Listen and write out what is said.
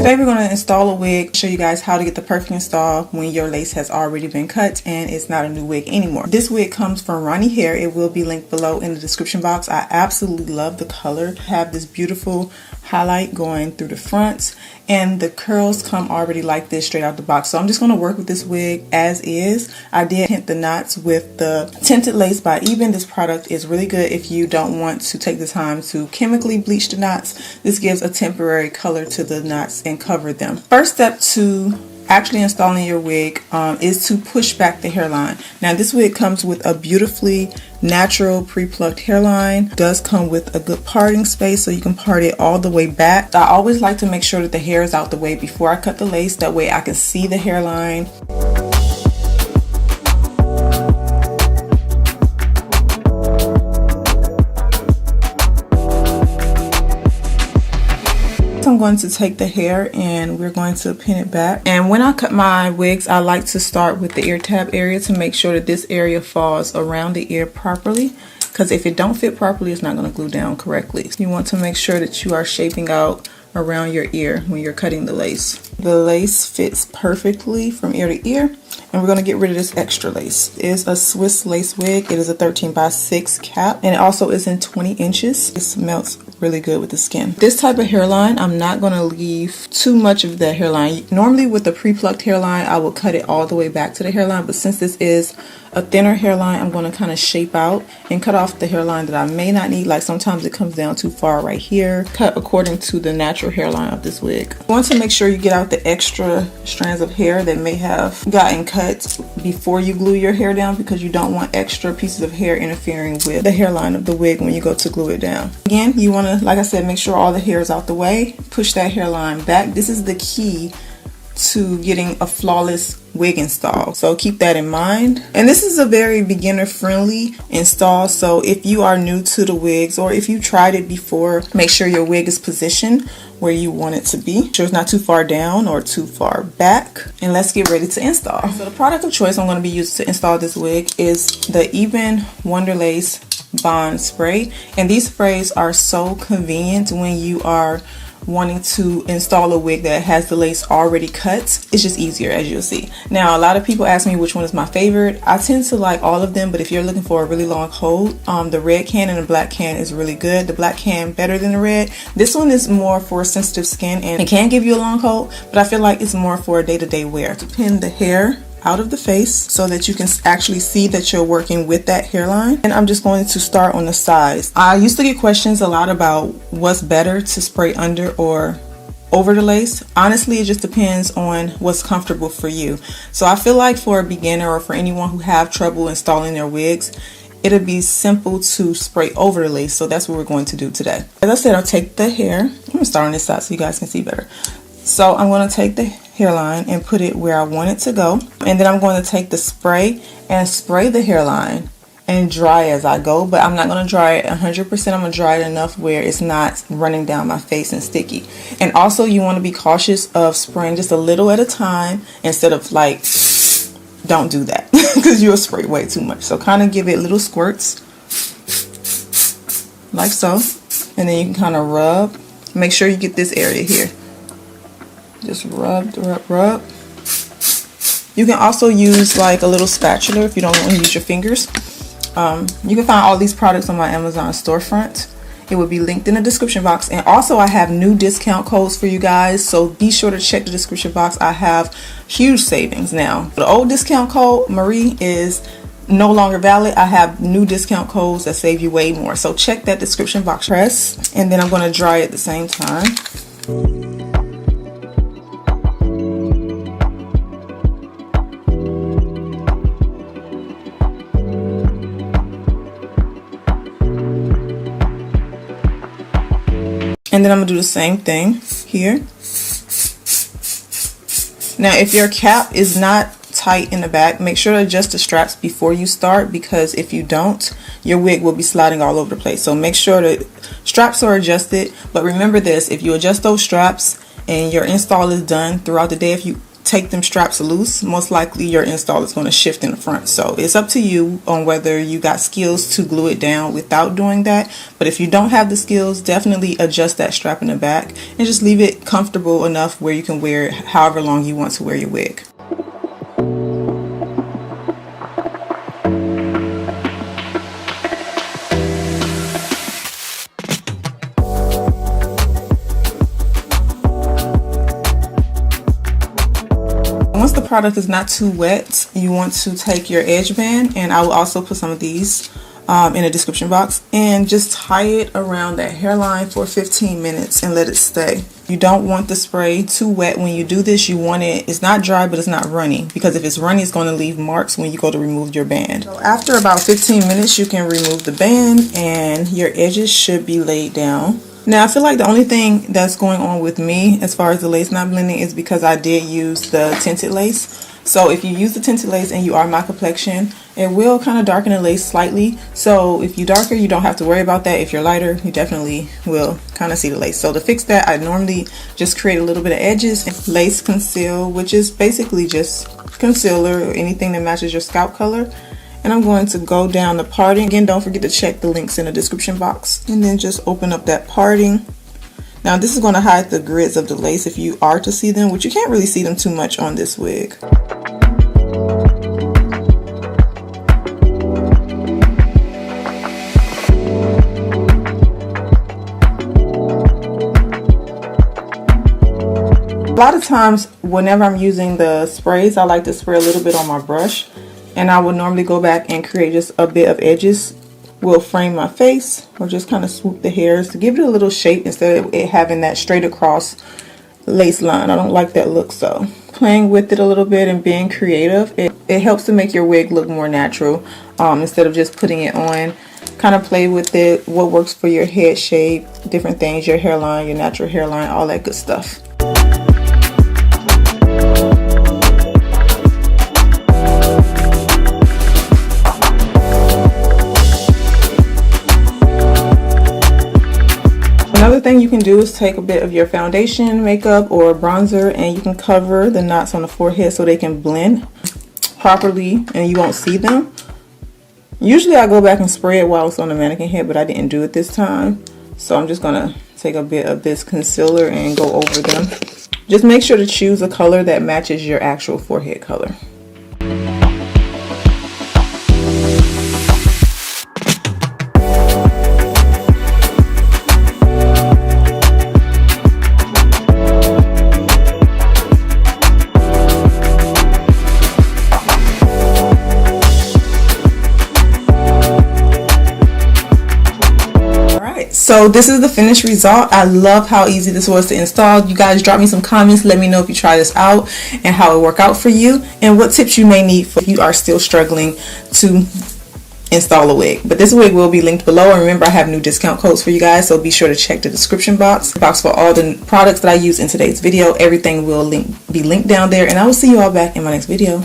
Today we're going to install a wig, show you guys how to get the perfect install when your lace has already been cut and it's not a new wig anymore. This wig comes from Ronnie Hair. It will be linked below in the description box. I absolutely love the color. Have this beautiful highlight going through the front, and the curls come already like this straight out the box. So I'm just going to work with this wig as is. I did tint the knots with the tinted lace by Eben. This product is really good if you don't want to take the time to chemically bleach the knots. This gives a temporary color to the knots and cover them. First step to actually installing your wig is to push back the hairline. Now this wig comes with a beautifully natural pre-plucked hairline. It does come with a good parting space, so you can part it all the way back. I always like to make sure that the hair is out the way before I cut the lace. That way I can see the hairline. I'm going to take the hair and we're going to pin it back. And when I cut my wigs, I like to start with the ear tab area to make sure that this area falls around the ear properly, because if it don't fit properly, it's not going to glue down correctly. You want to make sure that you are shaping out around your ear when you're cutting the lace. The lace fits perfectly from ear to ear, and we're going to get rid of this extra lace. It is a Swiss lace wig. It is a 13x6 cap, and it also is in 20 inches. It melts really good with the skin. This type of hairline, I'm not going to leave too much of the hairline. Normally with the pre-plucked hairline, I will cut it all the way back to the hairline, but since this is a thinner hairline, I'm going to kind of shape out and cut off the hairline that I may not need. Like sometimes it comes down too far right here. Cut according to the natural hairline of this wig. You want to make sure you get out the extra strands of hair that may have gotten cut before you glue your hair down, because you don't want extra pieces of hair interfering with the hairline of the wig when you go to glue it down. Again, you want to, like I said, make sure all the hair is out the way. Push that hairline back. This is the key to getting a flawless wig install, so keep that in mind. And this is a very beginner friendly install, so if you are new to the wigs or if you tried it before, make sure your wig is positioned where you want it to be. Make sure it's not too far down or too far back, and let's get ready to install. So the product of choice I'm going to be using to install this wig is the Eben Wonder Lace Bond Spray, and these sprays are so convenient when you are wanting to install a wig that has the lace already cut. It's just easier, as you'll see. Now, a lot of people ask me which one is my favorite. I tend to like all of them, but if you're looking for a really long hold, the red can and the black can is really good. The black can better than the red. This one is more for sensitive skin, and it can give you a long hold, but I feel like it's more for day-to-day wear. To pin the hair out of the face so that you can actually see that you're working with that hairline. And I'm just going to start on the sides. I used to get questions a lot about what's better, to spray under or over the lace. Honestly, it just depends on what's comfortable for you. So I feel like for a beginner or for anyone who have trouble installing their wigs, it'll be simple to spray over the lace. So that's what we're going to do today. As I said, I'll take the hair. I'm gonna start on this side so you guys can see better. So I'm going to take the hairline and put it where I want it to go, and then I'm going to take the spray and spray the hairline and dry as I go, but I'm not going to dry it 100%. I'm going to dry it enough where it's not running down my face and sticky. And also you want to be cautious of spraying just a little at a time instead of like, don't do that because you'll spray way too much. So kind of give it little squirts like so, and then you can kind of rub. Make sure you get this area here. Just rub, rub, rub. You can also use like a little spatula if you don't want to use your fingers. You can find all these products on my Amazon storefront. It will be linked in the description box. And also I have new discount codes for you guys, so be sure to check the description box. I have huge savings now. The old discount code, Marie, is no longer valid. I have new discount codes that save you way more. So check that description box. Press, and then I'm going to dry at the same time. And then I'm going to do the same thing here. Now, if your cap is not tight in the back, make sure to adjust the straps before you start, because if you don't, your wig will be sliding all over the place. So make sure the straps are adjusted. But remember this, if you adjust those straps and your install is done throughout the day, if you take them straps loose, most likely your install is going to shift in the front. So it's up to you on whether you got skills to glue it down without doing that. But if you don't have the skills, definitely adjust that strap in the back and just leave it comfortable enough where you can wear it however long you want to wear your wig. Once the product is not too wet, you want to take your edge band, and I will also put some of these in the description box, and just tie it around that hairline for 15 minutes and let it stay. You don't want the spray too wet when you do this. You want it's not dry, but it's not runny, because if it's runny, it's going to leave marks when you go to remove your band. So after about 15 minutes, you can remove the band and your edges should be laid down. Now, I feel like the only thing that's going on with me as far as the lace not blending is because I did use the tinted lace. So if you use the tinted lace and you are my complexion, it will kind of darken the lace slightly. So if you darker, you don't have to worry about that. If you're lighter, you definitely will kind of see the lace. So to fix that, I normally just create a little bit of edges and lace conceal, which is basically just concealer or anything that matches your scalp color. And I'm going to go down the parting. Again, don't forget to check the links in the description box. And then just open up that parting. Now this is going to hide the grids of the lace if you are to see them, which you can't really see them too much on this wig. A lot of times whenever I'm using the sprays, I like to spray a little bit on my brush. And I would normally go back and create just a bit of edges. Will frame my face or just kind of swoop the hairs to give it a little shape instead of it having that straight across lace line. I don't like that look. So playing with it a little bit and being creative, it helps to make your wig look more natural instead of just putting it on. Kind of play with it, what works for your head shape, different things, your hairline, your natural hairline, all that good stuff. Another thing you can do is take a bit of your foundation, makeup, or bronzer, and you can cover the knots on the forehead so they can blend properly and you won't see them. Usually I go back and spray it while it's on the mannequin head, but I didn't do it this time. So I'm just going to take a bit of this concealer and go over them. Just make sure to choose a color that matches your actual forehead color. So this is the finished result. I love how easy this was to install. You guys drop me some comments. Let me know if you try this out and how it worked out for you and what tips you may need if you are still struggling to install a wig. But this wig will be linked below, and remember I have new discount codes for you guys, so be sure to check the description box for all the products that I use in today's video. Everything will be linked down there, and I will see you all back in my next video.